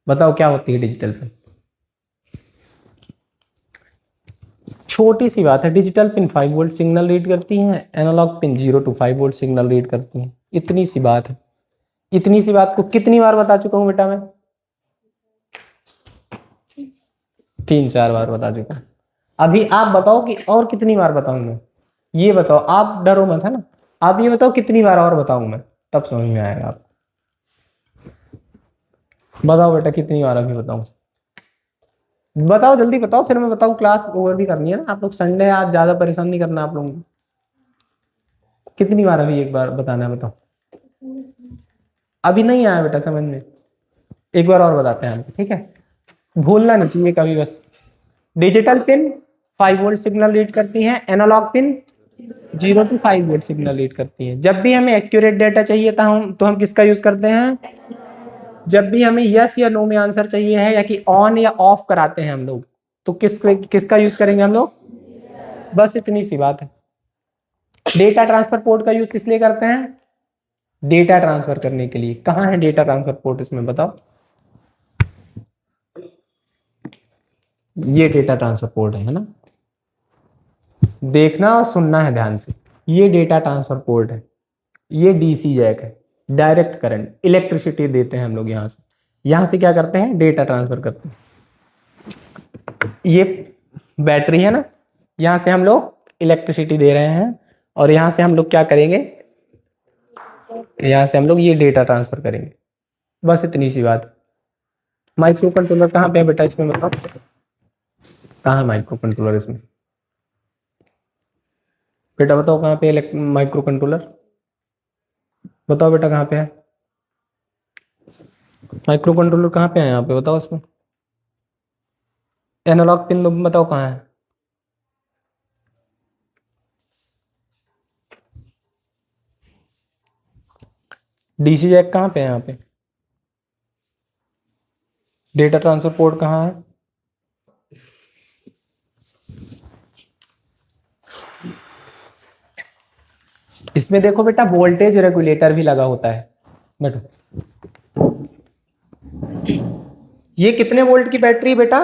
बताओ क्या होती है डिजिटल पिन। छोटी सी बात है, digital pin 5 volt signal read करती है, analogue pin 0 to 5 volt signal read करती है। इतनी सी बात है। इतनी सी बात को कितनी बार बता चुका हूँ बेटा मैं? 3-4 बार बता चुका हूँ। अभी आप बताओ कि और कितनी बार बताऊं मैं? ये बताओ, आप डरो मत, है ना? आप ये बताओ कितनी बार और बताऊं मैं, तब समझ में आएगा आपको। बताओ बेटा कितनी बार अभी बताऊं? बताओ जल्दी बताओ, फिर मैं बताऊं। क्लास ओवर भी करनी है ना आप लोग, संडे आज, ज्यादा परेशान नहीं करना आप लोगों को। कितनी बार अभी एक बार बताना है, बताओ। अभी नहीं आया बेटा समझ में, एक बार और बताते हैं हम, ठीक है? भूलना नहीं चाहिए कभी बस। Digital pin 5 volt signal read करती है, analogue pin 0 to 5 volt signal read करती है। जब भी हमें एक्यूरेट डेटा चाहिए था हम किसका यूज करते हैं? जब भी हमें यस या नो में आंसर चाहिए है, या कि ऑन या ऑफ कराते हैं हम लोग, तो किसका यूज करेंगे हम लोग? बस इतनी सी बात है। डेटा ट्रांसफर पोर्ट का यूज किस लिए करते हैं? डेटा ट्रांसफर करने के लिए। कहाँ है डेटा ट्रांसफर पोर्ट इसमें, बताओ? ये डेटा ट्रांसफर पोर्ट है ना? देखना और सुनना है ध्यान से। ये डेटा ट्रांसफर पोर्ट है, ये डीसी जैक है, डायरेक्ट करंट इलेक्ट्रिसिटी देते हैं हम लोग यहाँ से क्या करते हैं? डेटा ट्रांसफर करते हैं। ये बैटरी है ना, यहाँ से हम लोग इलेक्ट्रिसिटी दे रहे हैं, और यहाँ से हम लोग क्या करेंगे? यहाँ से हम लोग ये डेटा ट्रांसफर करेंगे। बस इतनी सी बात। माइक्रो कंट्रोलर कहाँ पे है बेटा इसमें, बताओ? कहाँ है माइक्रो कंट्रोलर इसमें? बेटा बताओ कहाँ पे माइक्रो कंट्रोलर? बताओ बेटा कहाँ पे है माइक्रो कंट्रोलर? कहाँ पे है यहाँ पे, बताओ इसमें? एनालॉग पिन बताओ कहाँ है? डीसी जैक कहाँ पे है यहाँ पे? डेटा ट्रांसफर पोर्ट कहाँ है? इसमें देखो बेटा, वोल्टेज रेगुलेटर भी लगा होता है। बैठो। ये कितने वोल्ट की बैटरी बेटा?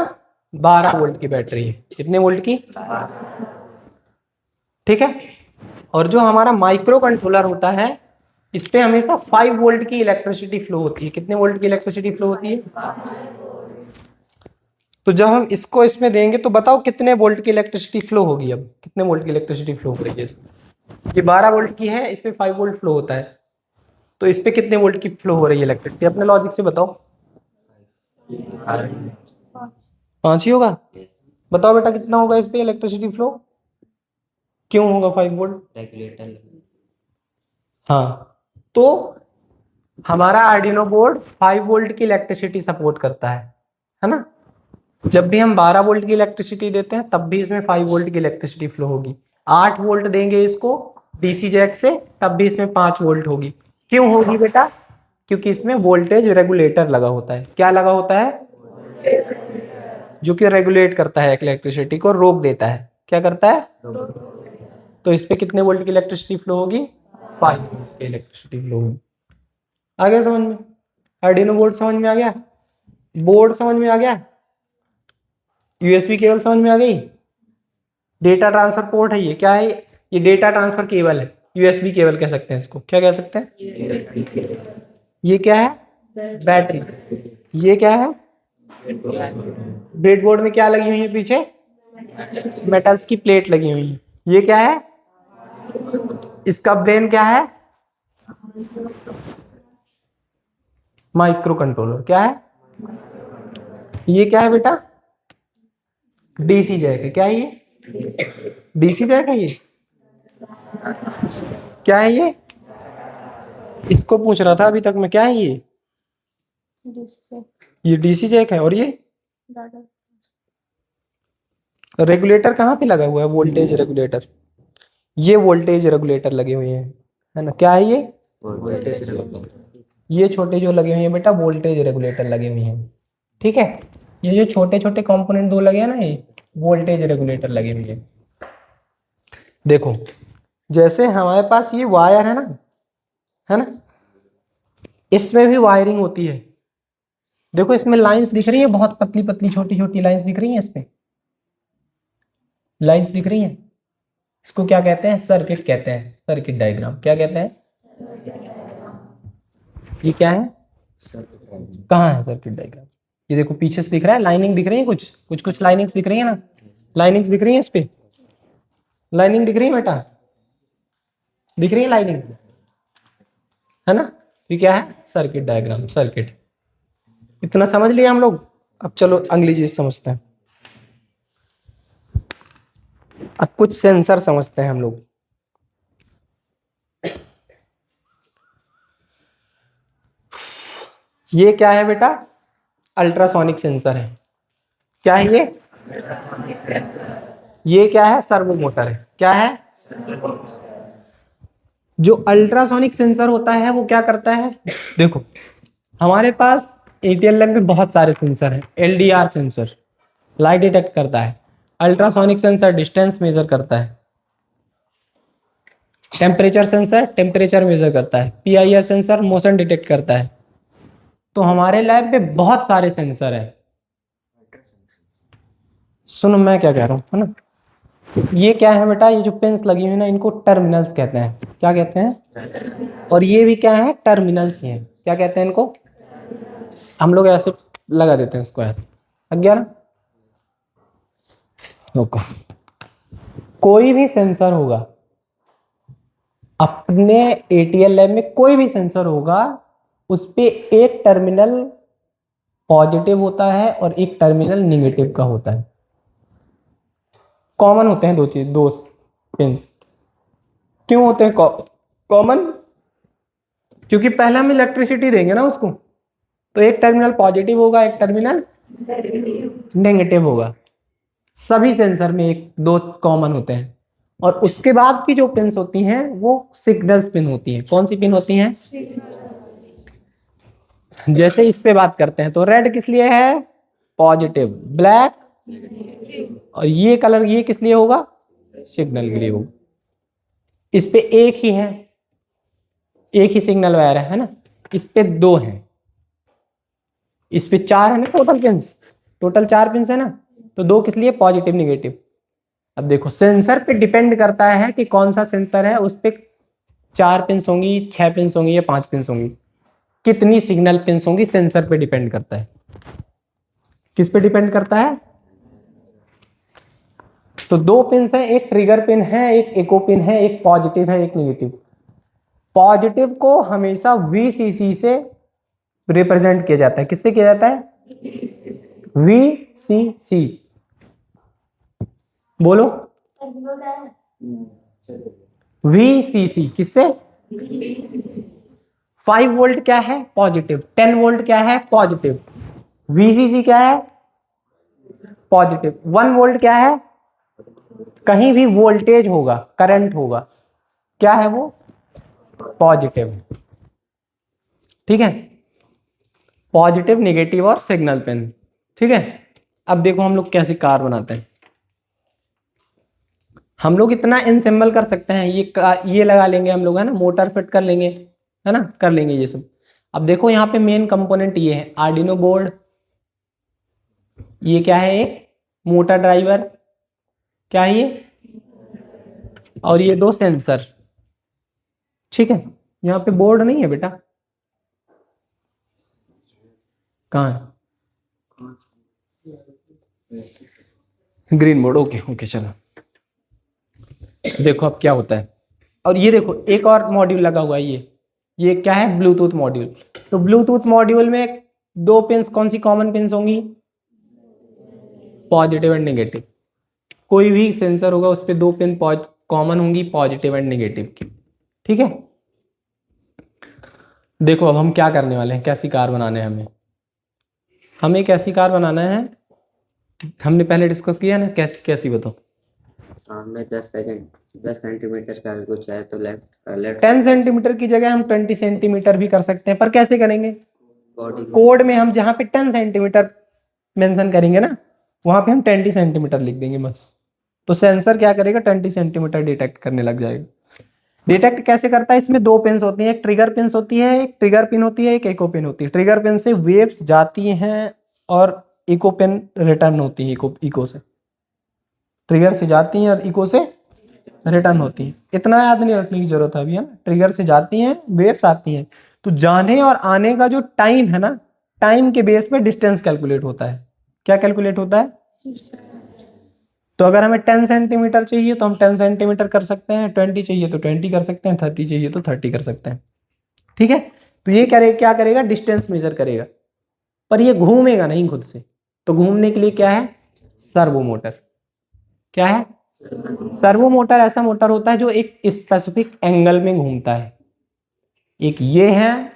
12 वोल्ट की बैटरी है। कितने वोल्ट की? ठीक है। और जो हमारा माइक्रो कंट्रोलर होता है, इस पे हमेशा 5 वोल्ट की इलेक्ट्रिसिटी फ्लो होती है। कितने वोल्ट की इलेक्ट्रिसिटी फ्लो होती है? तो जब हम इसको इसमें देंगे तो बताओ कितने वोल्ट की इलेक्ट्रिसिटी फ्लो होगी? अब कितने वोल्ट की इलेक्ट्रिसिटी फ्लो हो रही है इसमें? ये 12 वोल्ट की है, इसमें 5 वोल्ट फ्लो होता है, तो इस पे कितने वोल्ट की फ्लो हो रही है इलेक्ट्रिसिटी? अपने लॉजिक से बताओ। 5 ही होगा? बताओ बेटा कितना होगा इस पे इलेक्ट्रिसिटी फ्लो? क्यों होगा 5 वोल्ट? रेगुलेटर। हाँ, तो हमारा आर्डिनो बोर्ड 5 वोल्ट की इलेक्ट्रिसिटी सपोर्ट करता है ना? जब भी हम 12 वोल्ट की इलेक्ट्रिसिटी देते हैं, तब भी इसमें 5 वोल्ट की इलेक्ट्रिसिटी फ्लो होगी। 8 वोल्ट देंगे इसको डीसी जैक से, तब भी इसमें 5 वोल्ट होगी। क्यों होगी बेटा? क्योंकि इसमें वोल्टेज रेगुलेटर लगा होता है। क्या लगा होता है? जो कि रेगुलेट करता है इलेक्ट्रिसिटी को, रोक देता है। क्या करता है? तो इस पे कितने वोल्ट की इलेक्ट्रिसिटी फ्लो होगी? 5 वोल्ट की इलेक्ट्रिसिटी फ्लो होगी। आ गया समझ में? आर्डिनो बोर्ड समझ में आ गया? बोर्ड समझ में आ गया? यूएसबी केबल समझ में आ गई? डेटा ट्रांसफर पोर्ट है ये। क्या है ये? डेटा ट्रांसफर केबल है। यूएसबी केबल कह सकते हैं इसको। क्या कह सकते हैं? ये क्या है? बैटरी। ये क्या है? ब्रेडबोर्ड में क्या लगी हुई है पीछे? मेटल्स की प्लेट लगी हुई है। ये क्या है? इसका ब्रेन क्या है? Micro controller. क्या है? ये क्या है बेटा? डीसी जैक है। क्या है ये? डीसी जैक है ये? क्या है ये? इसको पूछ रहा था अभी तक मैं, क्या है ये? ये डीसी जैक है। और ये रेगुलेटर कहाँ पे लगा हुआ है? Voltage regulator. ये वोल्टेज रेगुलेटर लगे हुए हैं, है ना? क्या है ये? Voltage regulator. ये छोटे जो लगे हुए हैं बेटा, वोल्टेज रेगुलेटर लगे हुए हैं। ठीक है। ये जो छोटे छोटे कंपोनेंट दो लगे हैं ना, ये वोल्टेज रेगुलेटर लगे हुए हैं। देखो, जैसे हमारे पास ये वायर है ना, इसमें भी वायरिंग होती है। देखो इसमें लाइंस दिख रही है, बहुत पतली पतली छोटी छोटी लाइंस दिख रही हैं, इस पे लाइंस दिख रही हैं। इसको क्या कहते हैं? सर्किट कहते हैं, सर्किट डायग्राम। क्या कहते हैं? ये क्या है? कहाँ है सर्किट डायग्राम? ये देखो पीछे से दिख रहा है, लाइनिंग दिख रही है, कुछ कुछ कुछ लाइनिंग्स दिख रही है ना, लाइनिंग्स दिख रही है, इस पे लाइनिंग दिख रही है बेटा, दिख रही है लाइनिंग, है ना? ये क्या है? Circuit diagram, circuit. इतना समझ लिया हम लोग। अब चलो अगली चीज समझते हैं। अब कुछ सेंसर समझते हैं हम लोग। ये क्या है बेटा? अल्ट्रासोनिक सेंसर है। क्या है ये क्या है? सर्वो मोटर है। क्या है? जो अल्ट्रासोनिक सेंसर होता है वो क्या करता है? देखो हमारे पास एटीएल लैब में बहुत सारे सेंसर हैं। एलडीआर सेंसर लाइट डिटेक्ट करता है, अल्ट्रासोनिक सेंसर डिस्टेंस मेजर करता है, टेम्परेचर सेंसर टेम्परेचर मेजर करता है, पीआईआर सेंसर मोशन डिटेक्ट करता है। तो हमारे लैब में बहुत सारे सेंसर है। सुनो मैं क्या कह रहा हूँ, है ना? ये क्या है बेटा? ये जो पिन्स लगी हुई ना, इनको टर्मिनल्स कहते हैं। क्या कहते हैं? और ये भी क्या है? टर्मिनल्स ही हैं। क्या कहते हैं इनको? हम लोग ऐसे लगा देते हैं इसको, ऐसे लग गया ना? ओके। कोई भी सेंसर होगा अपने एटीएल लैब में, कोई भी सेंसर होगा, उस पे एक टर्मिनल पॉजिटिव होता है और एक टर्मिनल निगेटिव का होता है। कॉमन होते हैं दो पिंस। क्यों होते हैं कॉमन? क्योंकि पहले हम इलेक्ट्रिसिटी देंगे ना उसको, तो एक टर्मिनल पॉजिटिव होगा, एक टर्मिनल नेगेटिव होगा। सभी सेंसर में एक दो कॉमन होते हैं। और उसके बाद की जो पिन्स होती हैं वो सिग्नल्स पिन होती हैं। कौन सी पिन होती हैं? जैसे इस पे बात करते हैं तो रेड किस लिए है? पॉजिटिव। ब्लैक, और ये कलर ये किस लिए होगा? सिग्नल के लिए होगा। इस पे एक ही है, एक ही सिग्नल वायर है ना? इस पे दो हैं, इस पे चार है ना टोटल पिंस, टोटल चार पिंस है ना? तो दो किस लिए? Positive negative. अब देखो सेंसर पे डिपेंड करता है कि कौन सा सेंसर है, उस पे चार पिंस होंगी, 6 पिंस होंगी या 5 पिंस होंगी। कितनी सिग्नल पिंस होंगी सेंसर पे डिपेंड करता है। किस पे डिपेंड करता है? तो दो पिंस है, एक ट्रिगर पिन है, एक इको पिन है, एक पॉजिटिव है, एक नेगेटिव। पॉजिटिव को हमेशा वीसीसी से रिप्रेजेंट किया जाता है। किससे किया जाता है? वीसीसी। बोलो वीसीसी। किससे? 5 वोल्ट क्या है? पॉजिटिव। 10 वोल्ट क्या है? पॉजिटिव। वीसीसी क्या है? पॉजिटिव। 1 वोल्ट क्या है? कहीं भी वोल्टेज होगा, करंट होगा, क्या है वो? पॉजिटिव। ठीक है? पॉजिटिव, नेगेटिव और सिग्नल पिन। ठीक है? अब देखो हम लोग कैसे कार बनाते हैं। हम लोग इतना इन सिंबल कर सकते हैं, ये लगा लेंगे हम लोग, है ना? मोटर फिट कर लेंगे, है ना? कर लेंगे ये सब। अब देखो यहाँ पे मेन कंपोनेंट ये है, आर्डिनो बोर्ड। ये क्या है? एक मोटर ड्राइवर। क्या है ये? और ये दो सेंसर। ठीक है? यहाँ पे बोर्ड नहीं है बेटा, कहाँ है? Green board. ओके ओके चलो। देखो अब क्या होता है। और ये देखो एक और मॉड्यूल लगा हुआ है, ये क्या है? Bluetooth module. तो ब्लूटूथ मॉड्यूल में दो पिंस, कौन सी कॉमन पिंस होंगी? Positive and negative. कोई भी सेंसर होगा उस पे दो पिन कॉमन होंगी, पॉजिटिव एंड नेगेटिव की। ठीक है? देखो अब हम क्या करने वाले हैं, कैसी कार बनाने हैं हमें एक ऐसी कार बनाना है। हमने पहले डिस्कस किया ना, कैसी बताओ? सामने 10 सेंटीमीटर का कुछ है तो लेफ्ट 10 सेंटीमीटर की जगह हम 20 सेंटीमीटर भी कर सकते हैं, पर कैसे करेंगे? बॉडी कोड में हम जहां पे 10 सेंटीमीटर मेंशन करेंगे ना, वहां पे हम 20 सेंटीमीटर लिख देंगे बस। तो सेंसर क्या करेगा? 20 सेंटीमीटर डिटेक्ट करने लग जाएगा। डिटेक्ट कैसे करता है? इसमें दो पिन्स होती हैं, एक ट्रिगर पिन्स होती है, एक ट्रिगर पिन होती है, एक इको पिन होती है। ट्रिगर पिन से वेव्स जाती हैं और इको पिन रिटर्न होती है। इको से ट्रिगर से जाती हैं और इको से रिटर्न होती है। इतना याद नहीं रखने की जरूरत है अभी, है ना। ट्रिगर से जाती हैं, वेव्स आती हैं, तो जाने और आने का जो टाइम है ना, टाइम के बेस पे डिस्टेंस कैलकुलेट होता है। क्या कैलकुलेट होता है? तो अगर हमें 10 सेंटीमीटर चाहिए तो हम 10 सेंटीमीटर कर सकते हैं, 20 चाहिए तो 20 कर सकते हैं, 30 चाहिए तो 30 कर सकते हैं। ठीक है, तो ये क्या करेगा? डिस्टेंस मेजर करेगा, पर ये घूमेगा नहीं खुद से। तो घूमने के लिए क्या है? Servo motor. क्या है? सर्वो मोटर ऐसा मोटर होता है जो एक स्पेसिफिक एंगल में घूमता है। एक ये है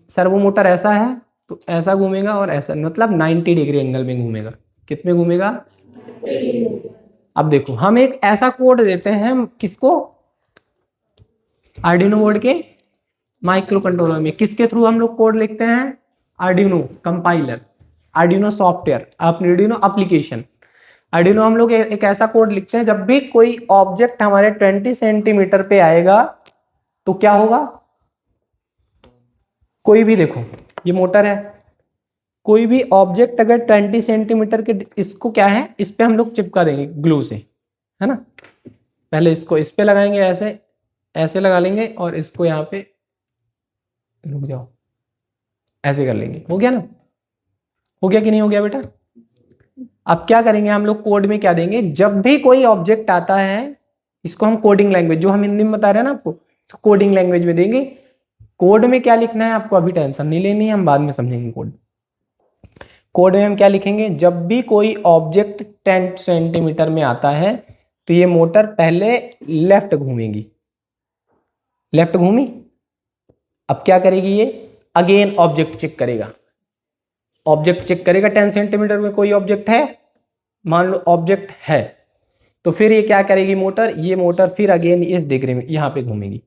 सर्वो मोटर, ऐसा है तो ऐसा घूमेगा, और ऐसा मतलब 90 डिग्री एंगल में घूमेगा। कितने घूमेगा? अब देखो, हम एक ऐसा कोड देते हैं किसको? आर्डिनो बोर्ड के माइक्रो कंट्रोलर में। किसके थ्रू हम लोग कोड लिखते हैं? Arduino compiler, Arduino software, Arduino application. Arduino हम लोग एक ऐसा कोड लिखते हैं, जब भी कोई ऑब्जेक्ट हमारे 20 सेंटीमीटर पे आएगा तो क्या होगा? कोई भी, देखो ये मोटर है, कोई भी ऑब्जेक्ट अगर 20 सेंटीमीटर के, इसको क्या है, इस पे हम लोग चिपका देंगे ग्लू से, है ना। पहले इसको इस पे लगाएंगे, ऐसे ऐसे लगा लेंगे, और इसको यहाँ पे, रुक जाओ, ऐसे कर लेंगे। हो गया ना? हो गया कि नहीं हो गया बेटा? अब क्या करेंगे हम लोग? कोड में क्या देंगे? जब भी कोई ऑब्जेक्ट आता है, इसको हम कोडिंग लैंग्वेज, जो हम हिंदी में बता रहे हैं ना आपको, कोडिंग लैंग्वेज में देंगे। कोड में क्या लिखना है आपको अभी टेंशन नहीं लेनी है, हम बाद में समझेंगे। कोड में हम क्या लिखेंगे? जब भी कोई ऑब्जेक्ट 10 सेंटीमीटर में आता है तो ये मोटर पहले लेफ्ट घूमेगी। लेफ्ट घूमी, अब क्या करेगी? ये अगेन ऑब्जेक्ट चेक करेगा। ऑब्जेक्ट चेक करेगा, 10 सेंटीमीटर में कोई ऑब्जेक्ट है, मान लो ऑब्जेक्ट है, तो फिर ये क्या करेगी मोटर? ये मोटर फिर अगेन इस डिग्री में यहां पे घूमेगी।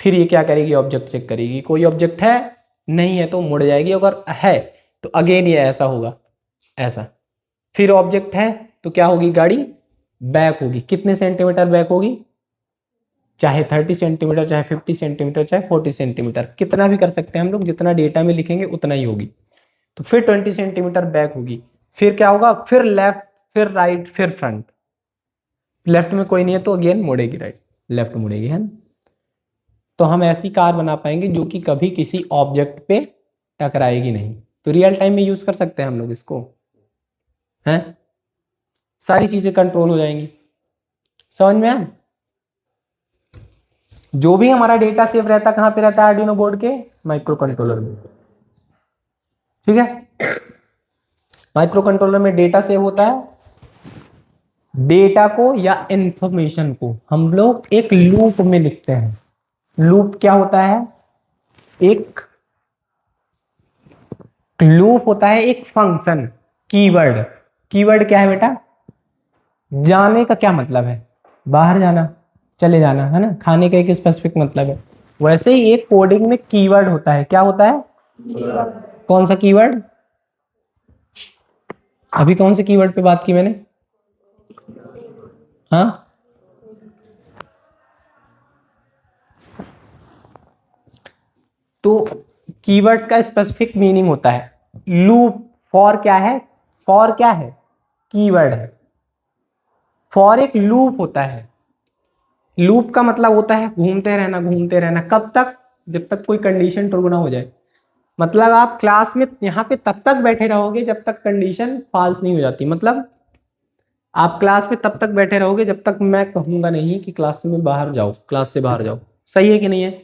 फिर ये क्या करेगी? ऑब्जेक्ट चेक करेगी, कोई ऑब्जेक्ट है, नहीं है तो मुड़ जाएगी, अगर है तो अगेन ये ऐसा होगा, ऐसा। फिर ऑब्जेक्ट है तो क्या होगी? गाड़ी बैक होगी। कितने सेंटीमीटर बैक होगी? चाहे 30 सेंटीमीटर, चाहे 50 सेंटीमीटर, चाहे 40 सेंटीमीटर, कितना भी कर सकते हैं हम लोग, जितना डेटा में लिखेंगे उतना ही होगी। तो फिर 20 सेंटीमीटर बैक होगी। फिर क्या होगा? फिर लेफ्ट, फिर राइट, फिर फ्रंट। लेफ्ट में कोई नहीं है तो अगेन मुड़ेगी, राइट, लेफ्ट मुड़ेगी, है ना। तो हम ऐसी कार बना पाएंगे जो कि कभी किसी ऑब्जेक्ट पे टकराएगी नहीं। तो रियल टाइम में यूज कर सकते हैं हम लोग इसको, हैं। सारी चीजें कंट्रोल हो जाएंगी। समझ में आया? जो भी हमारा डेटा सेव रहता कहां पे रहता है? आर्डिनो बोर्ड के माइक्रो कंट्रोलर में। ठीक है, माइक्रो कंट्रोलर में डेटा सेव होता है। डेटा को या इंफॉर्मेशन को हम लोग एक लूप में लिखते हैं। लूप क्या होता है? एक लूप होता है एक फंक्शन, कीवर्ड। कीवर्ड क्या है बेटा? जाने का क्या मतलब है? बाहर जाना, चले जाना, है ना। खाने का एक स्पेसिफिक मतलब है। वैसे ही एक कोडिंग में कीवर्ड होता है। क्या होता है? कौन सा कीवर्ड? अभी कौन से कीवर्ड पे बात की मैंने? हाँ, तो कीवर्ड्स का स्पेसिफिक मीनिंग होता है। लूप फॉर क्या है? फॉर क्या है? कीवर्ड है। फॉर एक लूप होता है। लूप का मतलब होता है घूमते रहना, घूमते रहना। कब तक? जब तक कोई कंडीशन ट्रू ना हो जाए। मतलब आप क्लास में यहाँ पे तब तक बैठे रहोगे जब तक कंडीशन फॉल्स नहीं हो जाती। मतलब आप क्लास में तब तक बैठे रहोगे जब तक मैं कहूंगा नहीं कि क्लास से बाहर जाओ, क्लास से बाहर जाओ। सही है कि नहीं है?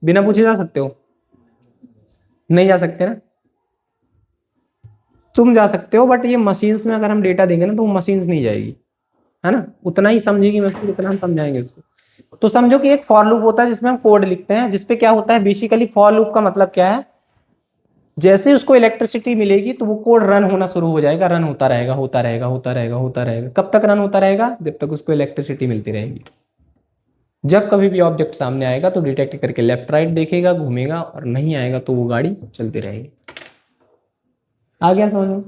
बिना पूछे जा सकते हो? नहीं जा सकते ना। तुम जा सकते हो, बट ये मशीन्स में अगर हम डेटा देंगे ना तो वो मशीन्स नहीं जाएगी, है ना। उतना ही समझेगी मशीन जितना हम समझाएंगे उसको। तो समझो कि एक फॉर लूप होता है जिसमें हम कोड लिखते हैं, जिसपे क्या होता है बेसिकली। फॉर लूप का मतलब क्या है? जैसे ही उसको इलेक्ट्रिसिटी मिलेगी तो वो कोड रन होना शुरू हो जाएगा, रन होता रहेगा, होता रहेगा, होता रहेगा, होता रहेगा। कब तक रन होता रहेगा? जब तक उसको इलेक्ट्रिसिटी मिलती रहेगी। जब कभी भी ऑब्जेक्ट सामने आएगा तो डिटेक्ट करके लेफ्ट राइट देखेगा, घूमेगा, और नहीं आएगा तो वो गाड़ी चलती रहेगी। आ गया समझ में?